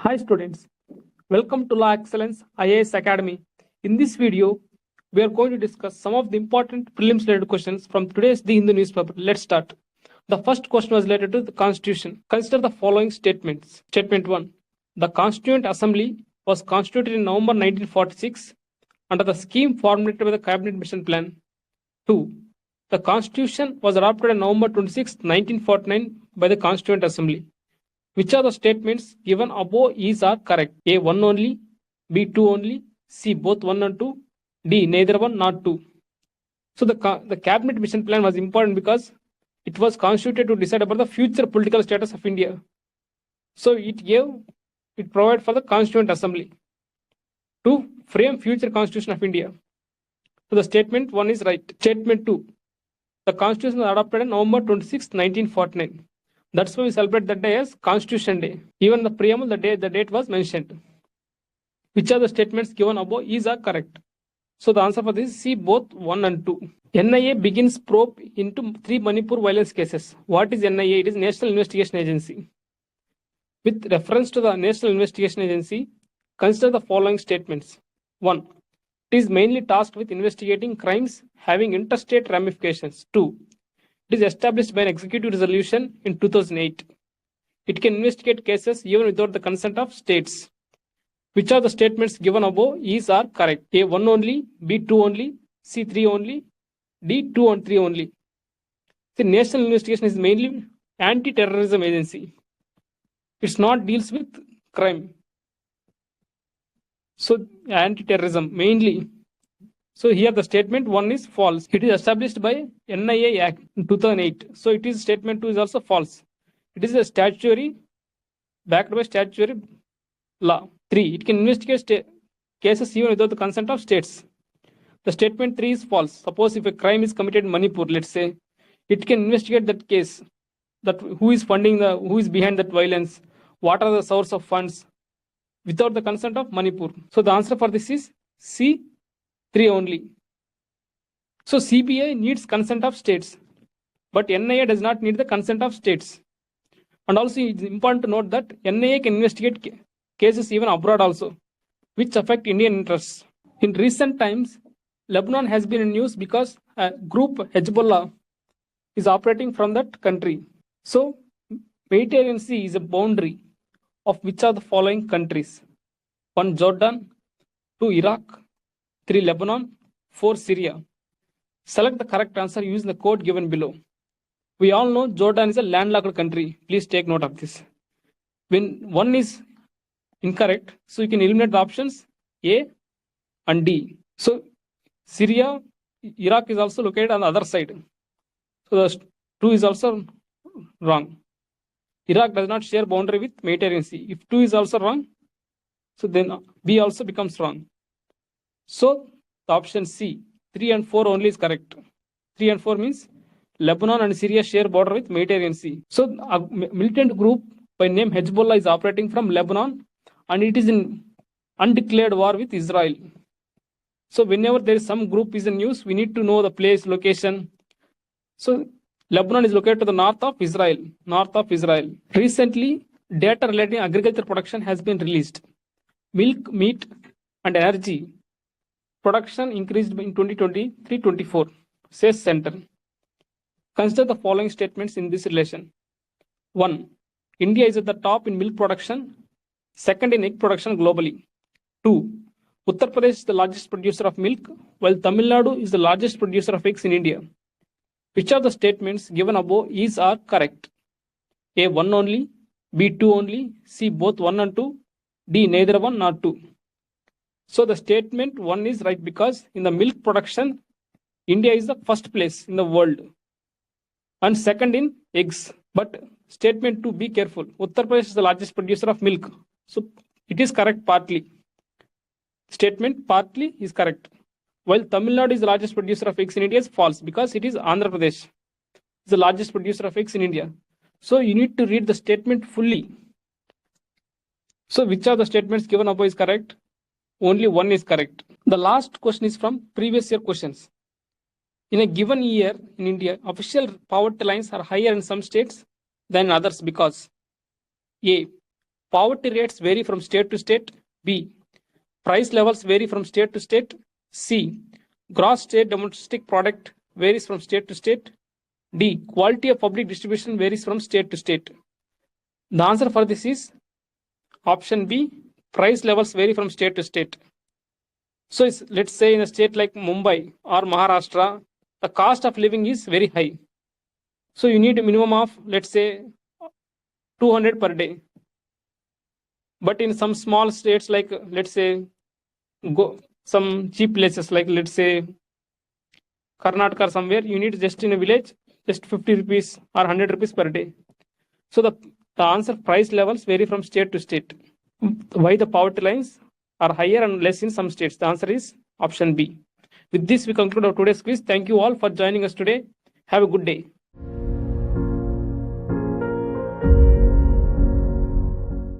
Hi students, welcome to Law Excellence IAS Academy. In this video, we are going to discuss some of the important prelims related questions from today's The Hindu newspaper. Let's start. The first question was related to the Constitution. Consider the following statements. Statement 1. The Constituent Assembly was constituted in November 1946 under the scheme formulated by the Cabinet Mission Plan. 2. The Constitution was adopted on November 26, 1949 by the Constituent Assembly. Which of the statements given above is are correct? A. 1 only, B. 2 only, C. both 1 and 2, D. neither 1 nor 2. So the Cabinet Mission Plan was important because it was constituted to decide about the future political status of India. So it provided for the Constituent Assembly to frame future Constitution of India. So the statement 1 is right. Statement 2. The Constitution was adopted on November 26, 1949. That's why we celebrate that day as Constitution Day. Even the preamble, the date was mentioned. Which of the statements given above is are correct? So the answer for this is C, both 1 and 2. NIA begins probe into 3 Manipur violence cases. What is NIA? It is National Investigation Agency. With reference to the National Investigation Agency, consider the following statements. 1. It is mainly tasked with investigating crimes having interstate ramifications. 2. It is established by an executive resolution in 2008. It can investigate cases even without the consent of states. Which of the statements given above is are correct? A. 1 only, B. 2 only, C. 3 only, D. 2 and 3 only. The National Investigation is mainly anti-terrorism agency. It's not deals with crime. So anti-terrorism mainly. So here the statement 1 is false. It is established by NIA Act in 2008. So it is statement 2 is also false. It is a statutory, backed by statutory law. 3. It can investigate cases even without the consent of states. The statement 3 is false. Suppose if a crime is committed in Manipur, let's say, it can investigate that case, that who is behind that violence, what are the source of funds, without the consent of Manipur. So the answer for this is C, 3 only. So CBI needs consent of states, but NIA does not need the consent of states. And also it's important to note that NIA can investigate cases even abroad also, which affect Indian interests. In recent times, Lebanon has been in news because a group Hezbollah is operating from that country. So Mediterranean Sea is a boundary of which are the following countries? 1. Jordan, 2. Iraq, 3. Lebanon, 4. Syria. Select the correct answer using the code given below. We all know Jordan is a landlocked country. Please take note of this. When 1 is incorrect, so you can eliminate the options A and D. So Syria, Iraq is also located on the other side. So the 2 is also wrong. Iraq does not share boundary with Mediterranean Sea. If 2 is also wrong, so then B also becomes wrong. So the option C, 3 and 4 only is correct. 3 and 4 means Lebanon and Syria share border with Mediterranean Sea. So a militant group by name Hezbollah is operating from Lebanon and it is in undeclared war with Israel. So whenever there is some group is in news, we need to know the place, location. So Lebanon is located to the north of Israel. Recently, data relating agriculture production has been released. Milk, meat, and energy production increased in 2023-24, says Center. Consider the following statements in this relation. 1. India is at the top in milk production, second in egg production globally. 2. Uttar Pradesh is the largest producer of milk, while Tamil Nadu is the largest producer of eggs in India. Which of the statements given above is are correct? A. 1 only, B. 2 only, C. both 1 and 2, D. neither 1 nor 2. So the statement 1 is right because in the milk production, India is the first place in the world and second in eggs. But statement 2, be careful. Uttar Pradesh is the largest producer of milk. So it is correct partly. Statement partly is correct. While Tamil Nadu is the largest producer of eggs in India is false because it is Andhra Pradesh is the largest producer of eggs in India. So you need to read the statement fully. So which of the statements given above is correct? Only 1 is correct. The last question is from previous year questions. In a given year in India, official poverty lines are higher in some states than others because A. Poverty rates vary from state to state. B. Price levels vary from state to state. C. Gross state domestic product varies from state to state. D. Quality of public distribution varies from state to state. The answer for this is option B. Price levels vary from state to state. So let's say in a state like Mumbai or Maharashtra, the cost of living is very high. So you need a minimum of, let's say, 200 per day. But in some small states, like let's say, some cheap places, like let's say Karnataka or somewhere, you need just in a village, just 50 rupees or 100 rupees per day. So the answer price levels vary from state to state. Why the poverty lines are higher and less in some states? The answer is option B. With this, we conclude our today's quiz. Thank you all for joining us today. Have a good day.